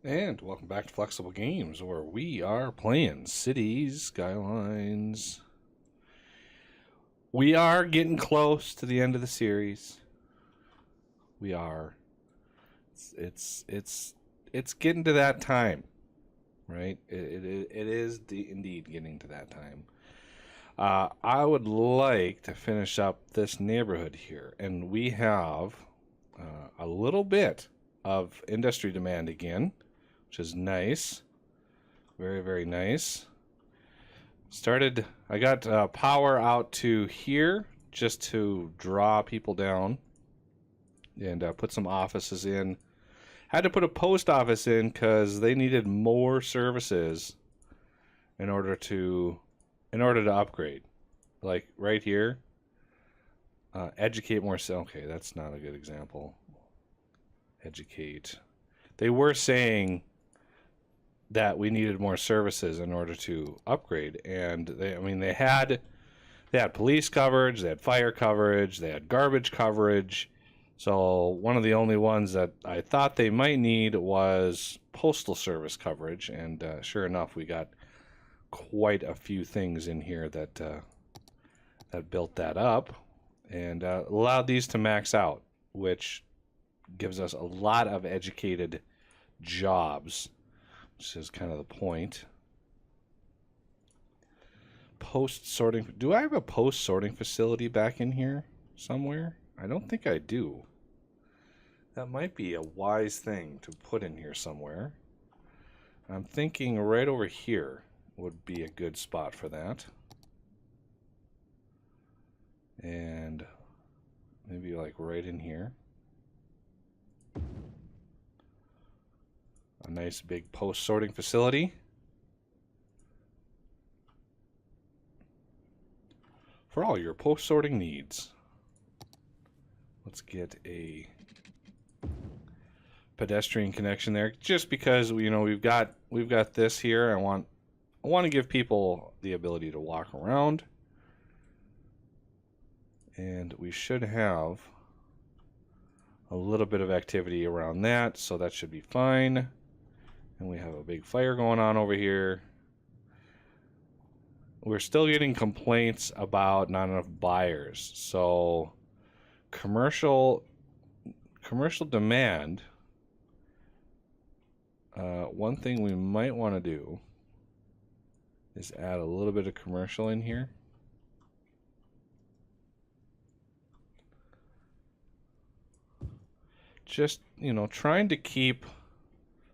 And welcome back to Flexible Games, where we are playing Cities Skylines. We are getting close to the end of the series. We are. It's getting to that time, right? It is indeed getting to that time. I would like to finish up this neighborhood here, and we have a little bit of industry demand again, which is nice. Very, very nice. I got power out to here just to draw people down and put some offices in. Had to put a post office in because they needed more services in order to upgrade. Like right here, educate more. Okay, that's not a good example. Educate. They were saying that we needed more services in order to upgrade, and they had police coverage, they had fire coverage, they had garbage coverage. So one of the only ones that I thought they might need was postal service coverage, and sure enough, we got quite a few things in here that built that up and allowed these to max out, which gives us a lot of educated jobs, which is kind of the point. Post sorting. Do I have a post sorting facility back in here somewhere? I don't think I do. That might be a wise thing to put in here somewhere. I'm thinking right over here would be a good spot for that. And maybe like right in here. A nice big post sorting facility. For all your post sorting needs. Let's get a pedestrian connection there, just because we've got this here. I want to give people the ability to walk around, and we should have a little bit of activity around that, so that should be fine. And we have a big fire going on over here. We're still getting complaints about not enough buyers. So commercial demand. One thing we might want to do is add a little bit of commercial in here. Just, trying to keep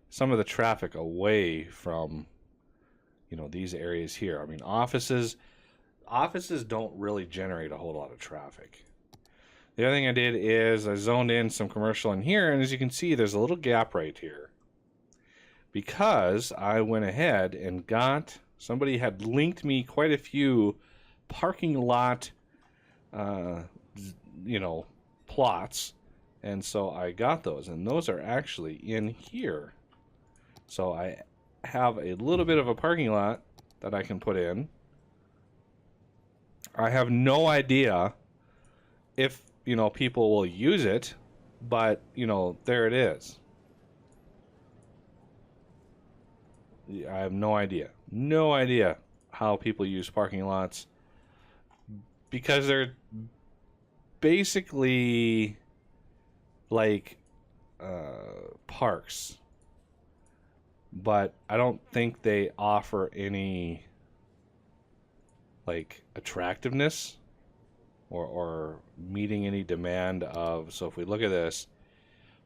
some of the traffic away from, these areas here. I mean, offices don't really generate a whole lot of traffic. The other thing I did is I zoned in some commercial in here, and as you can see, there's a little gap right here. Because I went ahead and somebody had linked me quite a few parking lot, plots. And so I got those, and those are actually in here. So I have a little bit of a parking lot that I can put in. I have no idea if, people will use it, but, there it is. I have no idea. No idea how people use parking lots, because they're basically like parks, but I don't think they offer any like attractiveness or meeting any demand of. So if we look at this,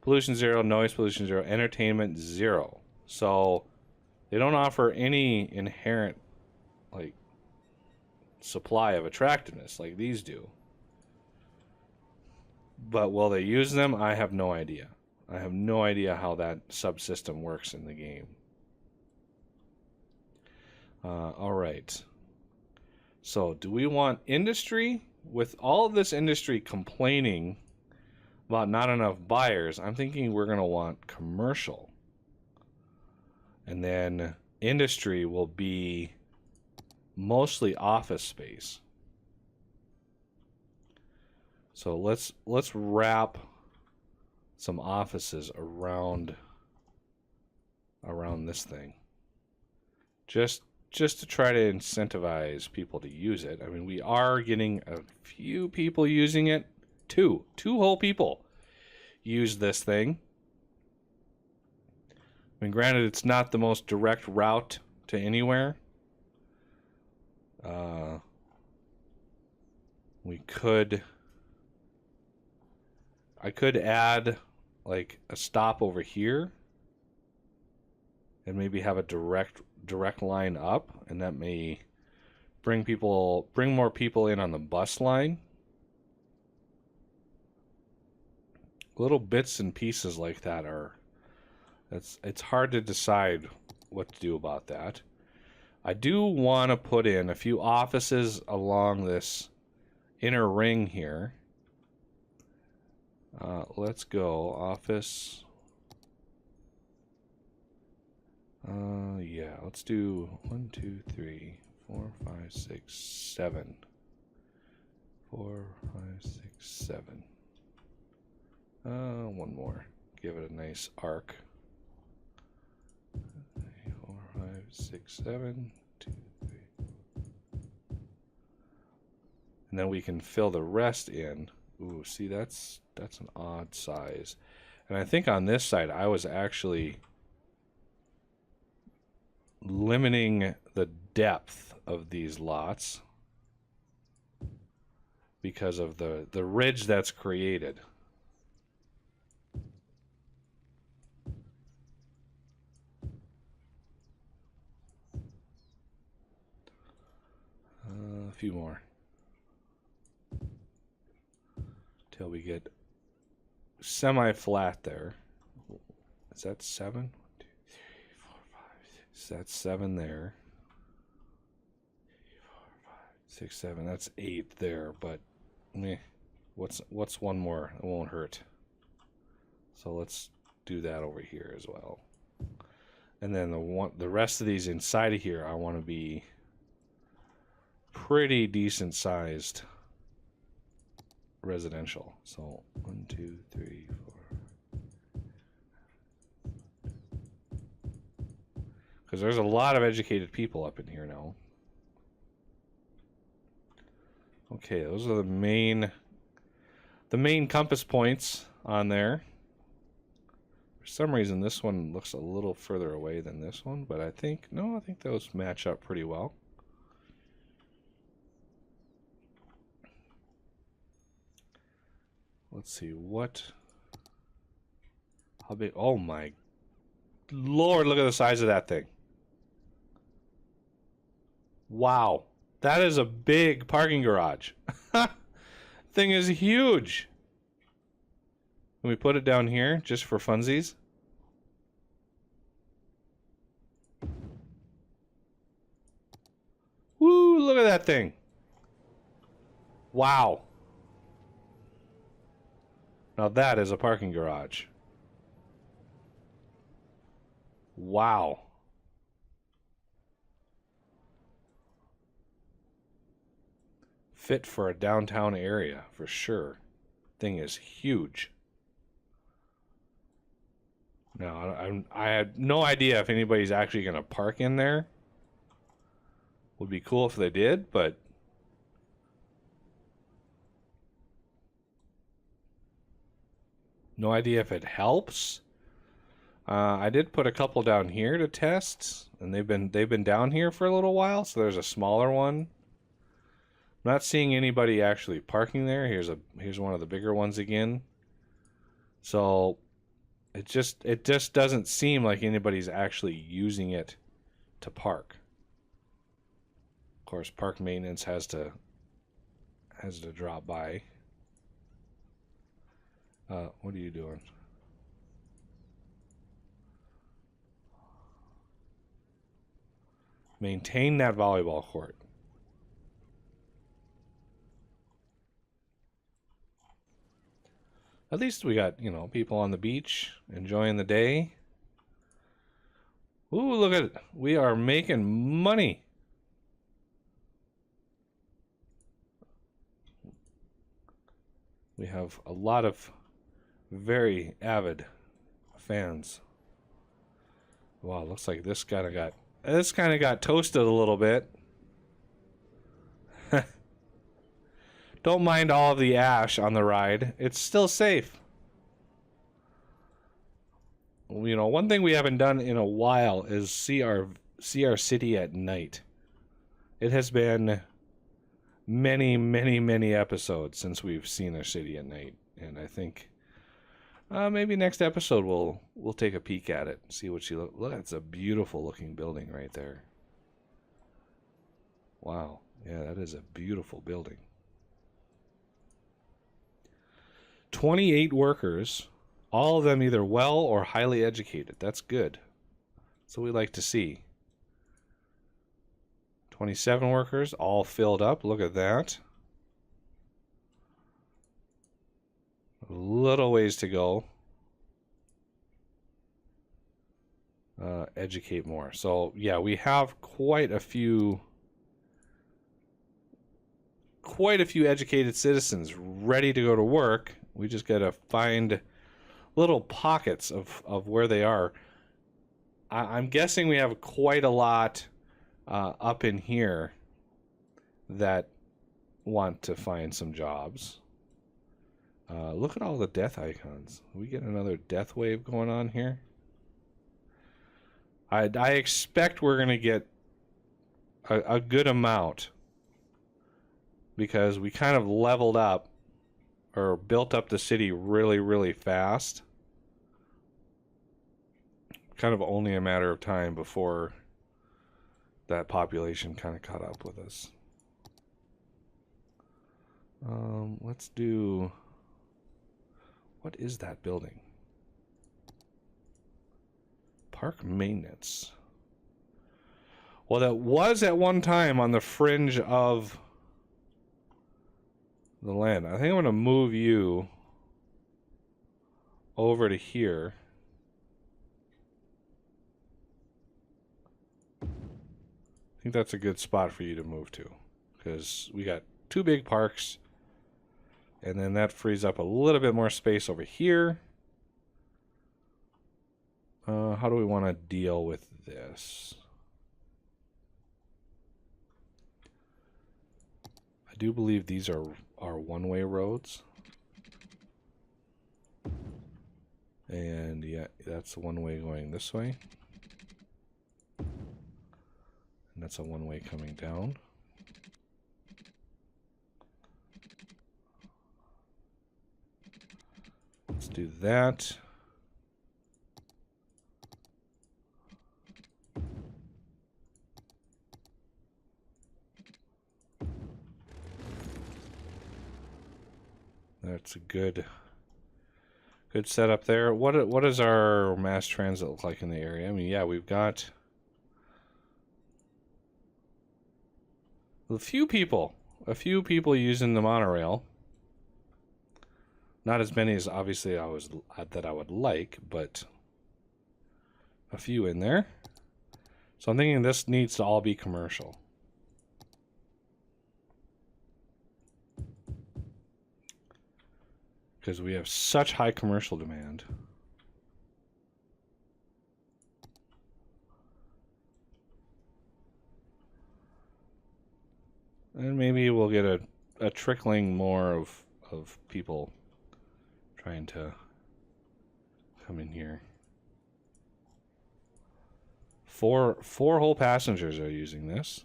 pollution 0, noise pollution 0, entertainment 0. So they don't offer any inherent like supply of attractiveness like these do. But will they use them? I have no idea. I have no idea how that subsystem works in the game. All right. So do we want industry? With all of this industry complaining about not enough buyers, I'm thinking we're going to want commercial. And then industry will be mostly office space. So let's wrap some offices around around this thing. Just to try to incentivize people to use it. I mean, we are getting a few people using it. Two whole people use this thing. I mean, granted, it's not the most direct route to anywhere. I could add like a stop over here and maybe have a direct line up, and that may bring more people in on the bus line. Little bits and pieces like that it's hard to decide what to do about that. I do want to put in a few offices along this inner ring here. Let's go office. Yeah, let's do 1, 2, 3, 4, 5, 6, 7. 4, 5, 6, 7. One more. Give it a nice arc. 3, 4, 5, 6, 7. 2, 3. And then we can fill the rest in. Ooh, see, that's an odd size. And I think on this side I was actually limiting the depth of these lots because of the ridge that's created. A few more till we get semi-flat there. Is that 7? 1, 2, 3, 4, 5, 6. That's 7 there. 3, 4, 5, 6, 7. That's 8 there. But meh. What's one more? It won't hurt. So let's do that over here as well. And then the rest of these inside of here, I want to be pretty decent sized residential. So 1, 2, 3, 4. Because there's a lot of educated people up in here now. Okay, those are the main compass points on there. For some reason this one looks a little further away than this one, but I think those match up pretty well. Let's see, how big? Oh my Lord, look at the size of that thing. Wow, that is a big parking garage. Thing is huge. Can we put it down here just for funsies? Woo, look at that thing. Wow. Now that is a parking garage. Wow. Fit for a downtown area for sure. Thing is huge. Now, I had no idea if anybody's actually going to park in there. Would be cool if they did, but no idea if it helps. I did put a couple down here to test, and they've been down here for a little while. So there's a smaller one. I'm not seeing anybody actually parking there. Here's one of the bigger ones again. So it just doesn't seem like anybody's actually using it to park. Of course, park maintenance has to drop by. What are you doing? Maintain that volleyball court. At least we got, people on the beach enjoying the day. Ooh, look at it. We are making money. We have a lot of very avid fans Wow, looks like this kind of got toasted a little bit. Don't mind all of the ash on the ride. It's still safe. You know, one thing we haven't done in a while is see our city at night. It has been many, many, many episodes since we've seen our city at night, and I think maybe next episode we'll take a peek at it, see what she look. Look, it's a beautiful looking building right there. Wow, yeah, that is a beautiful building. 28 workers, all of them either well or highly educated. That's good. That's what we like to see. 27 workers, all filled up. Look at that. A little ways to go. Educate more. So, yeah, we have quite a few educated citizens ready to go to work. We just got to find little pockets of where they are. I'm guessing we have quite a lot up in here that want to find some jobs. Look at all the death icons. We get another death wave going on here. I expect we're going to get a good amount because we kind of leveled up or built up the city really, really fast. Kind of only a matter of time before that population kind of caught up with us. Let's do... What is that building? Park maintenance. Well, that was at one time on the fringe of the land. I think I'm going to move you over to here. I think that's a good spot for you to move to, because we got 2 big parks, and then that frees up a little bit more space over here. How do we want to deal with this? I do believe these are one-way roads. And yeah, that's one way going this way. And that's a one-way coming down. Let's do that. That's a good setup there. What does our mass transit look like in the area? I mean, yeah, we've got a few people using the monorail. Not as many as obviously I would like, but a few in there. So I'm thinking this needs to all be commercial. Because we have such high commercial demand. And maybe we'll get a trickling more of people trying to come in here. Four whole passengers are using this.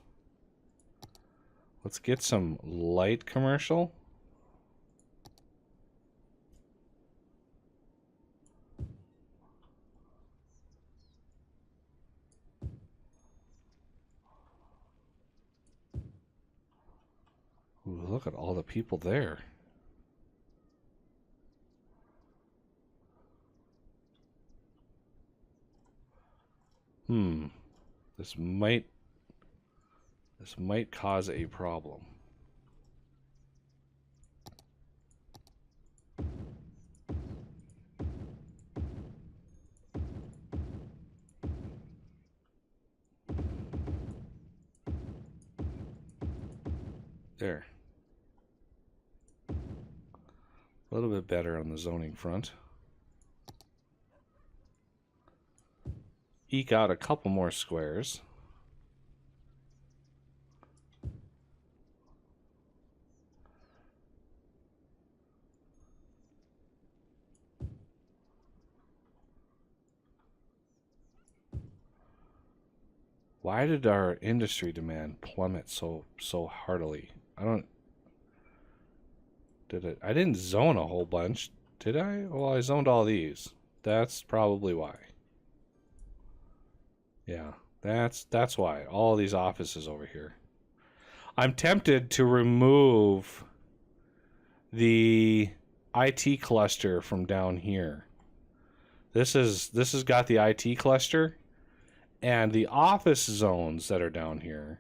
Let's get some light commercial. Ooh, look at all the people there. This might cause a problem. There. A little bit better on the zoning front. eke out a couple more squares. Why did our industry demand plummet so heartily? I didn't zone a whole bunch, did I? Well, I zoned all these. That's probably why. Yeah, that's why. All these offices over here. I'm tempted to remove the IT cluster from down here. This has got the IT cluster. And the office zones that are down here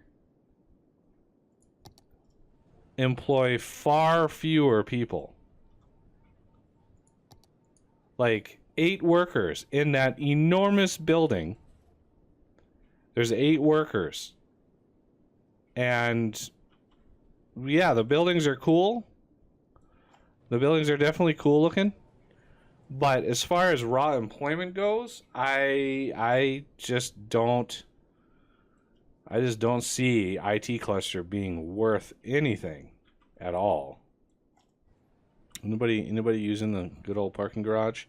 employ far fewer people. Like 8 workers in that enormous building. There's 8 workers. And yeah, the buildings are cool. The buildings are definitely cool looking. But as far as raw employment goes, I just don't see IT cluster being worth anything at all. Anybody using the good old parking garage?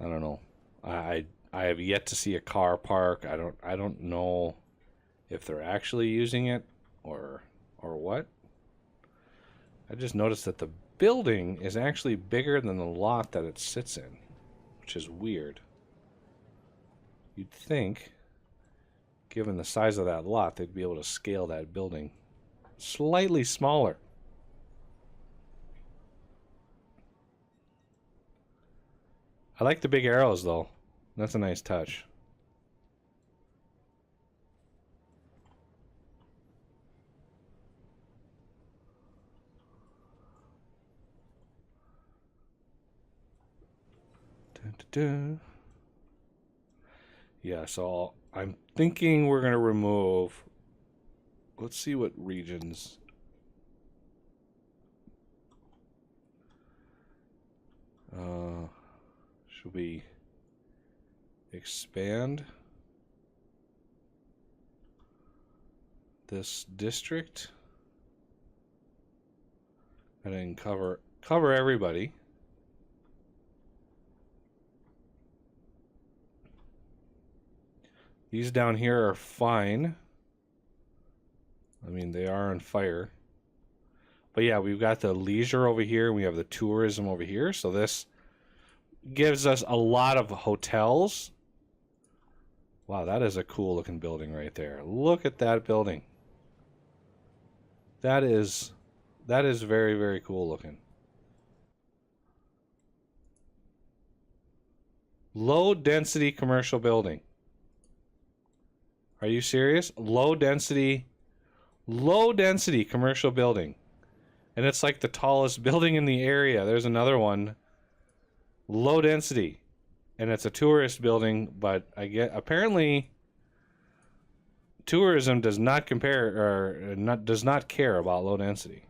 I don't know. I have yet to see a car park. I don't know if they're actually using it or what. I just noticed that the building is actually bigger than the lot that it sits in, which is weird. You'd think, given the size of that lot, they'd be able to scale that building slightly smaller. I like the big arrows, though. That's a nice touch. Yeah, so I'm thinking we're going to remove... Let's see what regions... should we expand this district? And then cover everybody. These down here are fine. I mean, they are on fire. But yeah, we've got the leisure over here. We have the tourism over here. So this gives us a lot of hotels. Wow, that is a cool looking building right there. Look at that building. That is very, very cool looking. Low density commercial building. Are you serious? Low density commercial building. And it's like the tallest building in the area. There's another one. Low density. And it's a tourist building, but apparently tourism does not does not care about low density.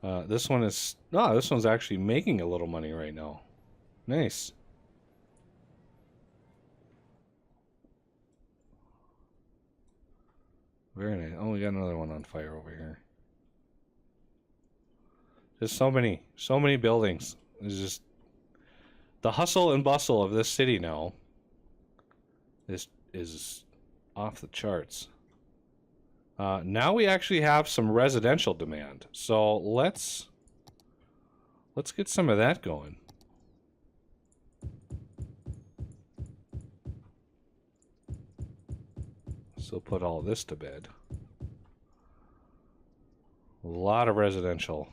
This one's actually making a little money right now. Nice. Very nice. Oh, we got another one on fire over here. There's so many buildings. There's just the hustle and bustle of this city now. This is off the charts. Now we actually have some residential demand. So let's get some of that going. So put all this to bed. A lot of residential.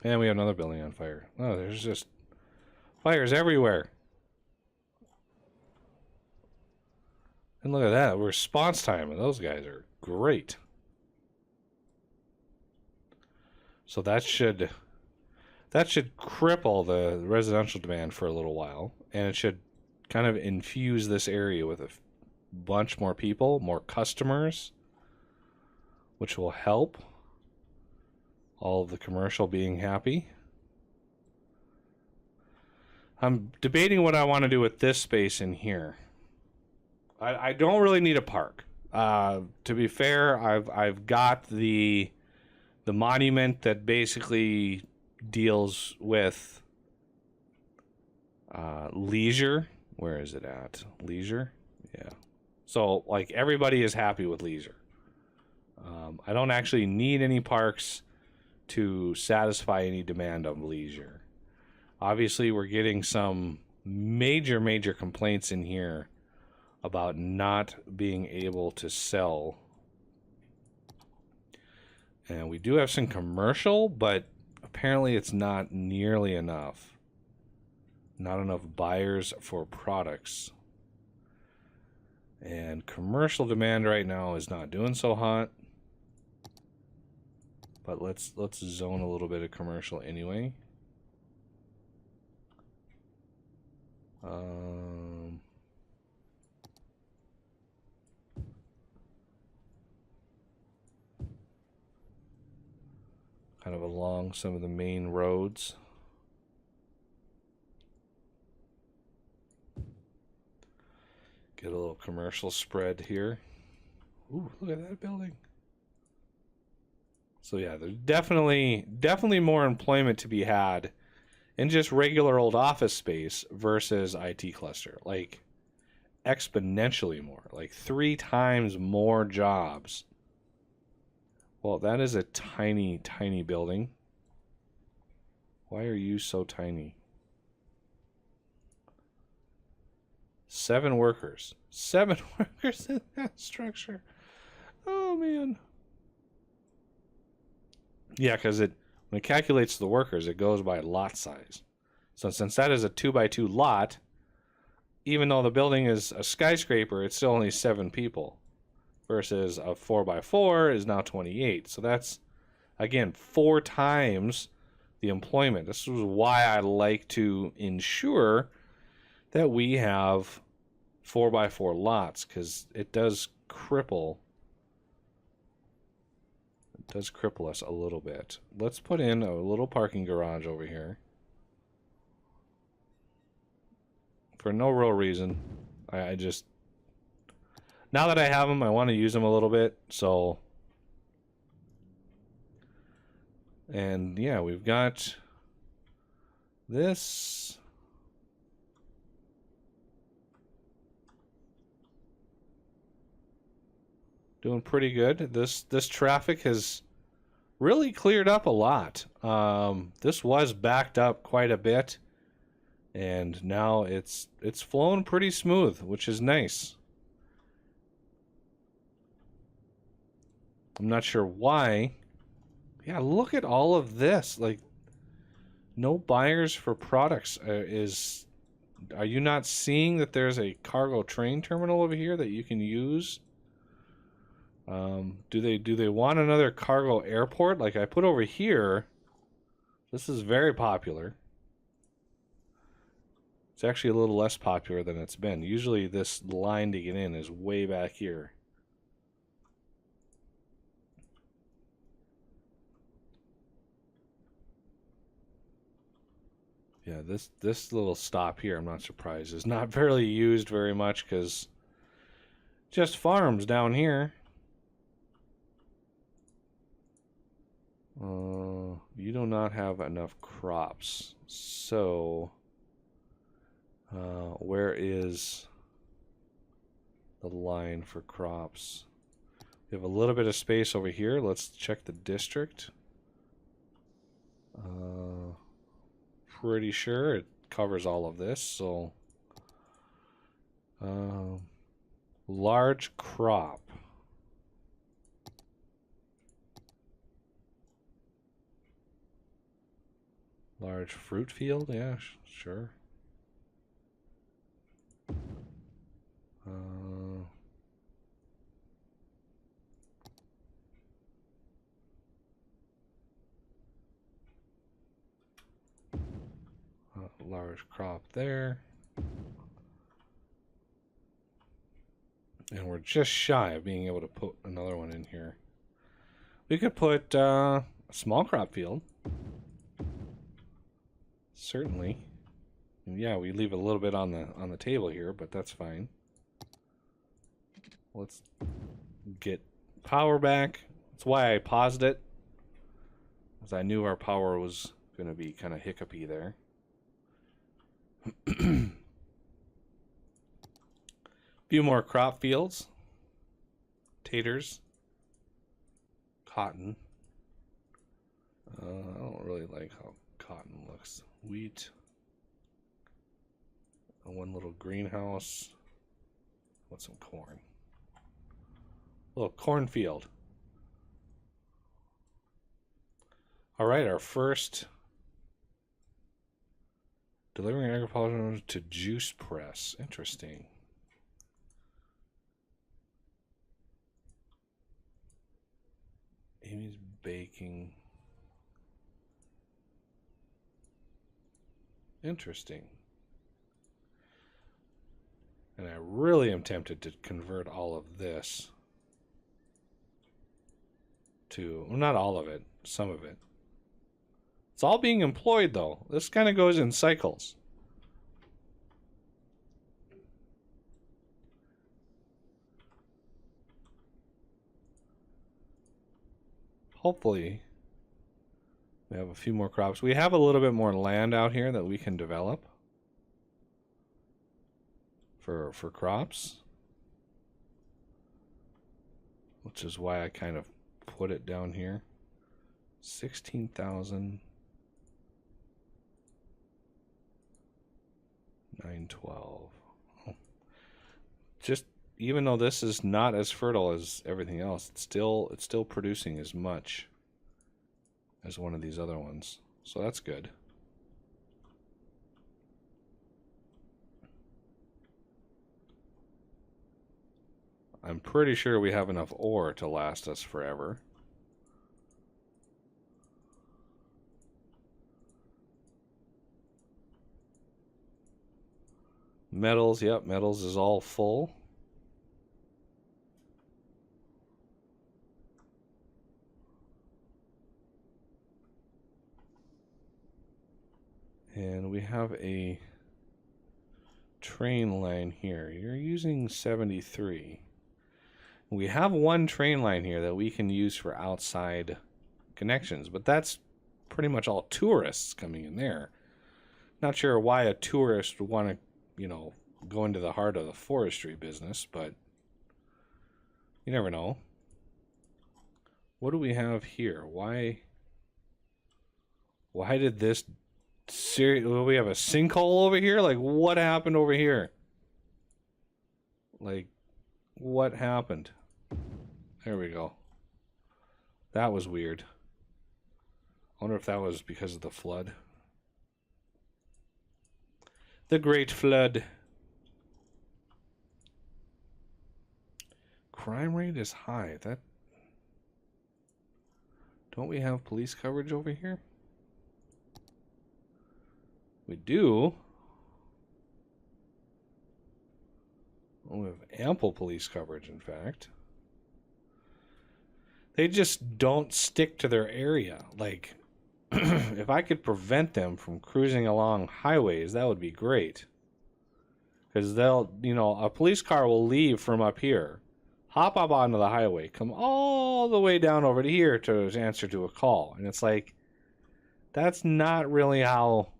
And we have another building on fire. Oh, there's just fires everywhere. And look at that. Response time of those guys are great. So that should cripple the residential demand for a little while. And it should kind of infuse this area with a bunch more people, more customers. which will help all of the commercial being happy. I'm debating what I want to do with this space in here. I don't really need a park. To be fair, I've got the monument that basically deals with leisure. Where is it at? Leisure? Yeah. So, like, everybody is happy with leisure. I don't actually need any parks to satisfy any demand of leisure. Obviously, we're getting some major complaints in here about not being able to sell. And we do have some commercial, but apparently it's not nearly enough. Not enough buyers for products. And commercial demand right now is not doing so hot. But let's zone a little bit of commercial anyway. Kind of along some of the main roads. Get a little commercial spread here. Ooh, look at that building. So yeah, there's definitely more employment to be had in just regular old office space versus IT cluster. Like exponentially more, like 3 times more jobs. Well, that is a tiny building. Why are you so tiny? 7 workers. 7 workers in that structure. Oh, man. Yeah, because when it calculates the workers, it goes by lot size. So since that is a 2x2 lot, even though the building is a skyscraper, it's still only 7 people. Versus a 4x4 is now 28. So that's, again, 4 times the employment. This is why I like to ensure that we have 4x4 lots, because it does cripple us a little bit. Let's put in a little parking garage over here. For no real reason. I just... Now that I have them, I want to use them a little bit, so... And, yeah, we've got this... Doing pretty good. This traffic has really cleared up a lot. This was backed up quite a bit, and now it's flowing pretty smooth, which is nice. I'm not sure why. Yeah, look at all of this. Like, no buyers for products. Are you not seeing that there's a cargo train terminal over here that you can use? Do they want another cargo airport? Like I put over here. This is very popular. It's actually a little less popular than it's been. Usually this line to get in is way back here. Yeah, this little stop here, I'm not surprised, is not really used very much because just farms down here. You do not have enough crops. So, where is the line for crops? We have a little bit of space over here. Let's check the district. Pretty sure it covers all of this. So, large crop. Large fruit field? Yeah, sure. Large crop there. And we're just shy of being able to put another one in here. We could put a small crop field. Certainly. And yeah, we leave a little bit on the table here, but that's fine. Let's get power back. That's why I paused it, because I knew our power was going to be kind of hiccupy there. Few more crop fields. Taters. Cotton. I don't really like how cotton looks. Wheat. One little greenhouse. With some corn. Little cornfield. All right, our first delivering agriculture to juice press. Interesting. Amy's baking. Interesting. And I really am tempted to convert all of this to, well, not all of it, some of it. It's all being employed, though. This kind of goes in cycles. Hopefully, we have a few more crops. We have a little bit more land out here that we can develop for crops, which is why I kind of put it down here. 16,000. 912. Oh. Just even though this is not as fertile as everything else, it's still producing as much as one of these other ones. So that's good. I'm pretty sure we have enough ore to last us forever. Metals, yep, metals is all full. And we have a train line here. You're using 73. We have one train line here that we can use for outside connections, but that's pretty much all tourists coming in there. Not sure why a tourist would want to, you know, go into the heart of the forestry business, but you never know. What do we have here? Why did this we have a sinkhole over here? Like, what happened over here? Like, what happened? There we go. That was weird. I wonder if that was because of the flood. The Great Flood. Crime rate is high. That... Don't we have police coverage over here? We do. Oh, we have ample police coverage, in fact. They just don't stick to their area. Like, if I could prevent them from cruising along highways, that would be great. Because they'll, you know, a police car will leave from up here, hop up onto the highway, come all the way down over to here to answer to a call. And it's like, that's not really how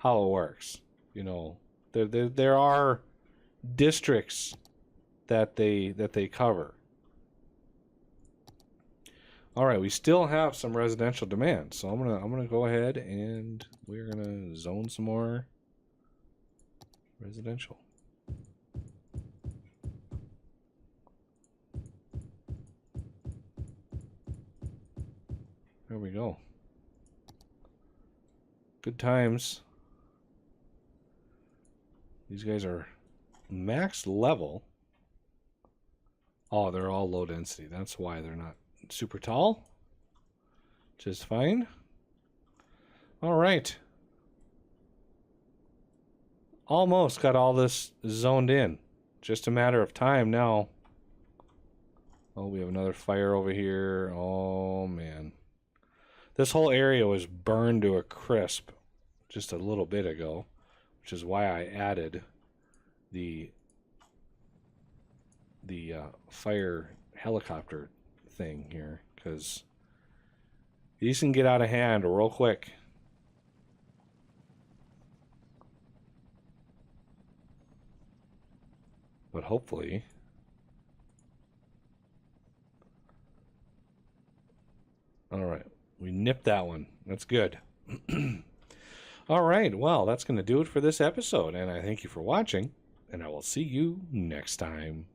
it works. You know, there are districts that they cover. All right, we still have some residential demand, so I'm gonna go ahead and we're gonna zone some more residential. There we go. Good times. These guys are max level. Oh, they're all low density. That's why they're not super tall. Which is fine. All right. Almost got all this zoned in. Just a matter of time now. Oh, we have another fire over here. Oh, This whole area was burned to a crisp just a little bit ago, which is why I added the fire helicopter thing here, because these can get out of hand real quick. But hopefully, all right, we nipped that one. That's good. All right, well, that's going to do it for this episode, and I thank you for watching, and I will see you next time.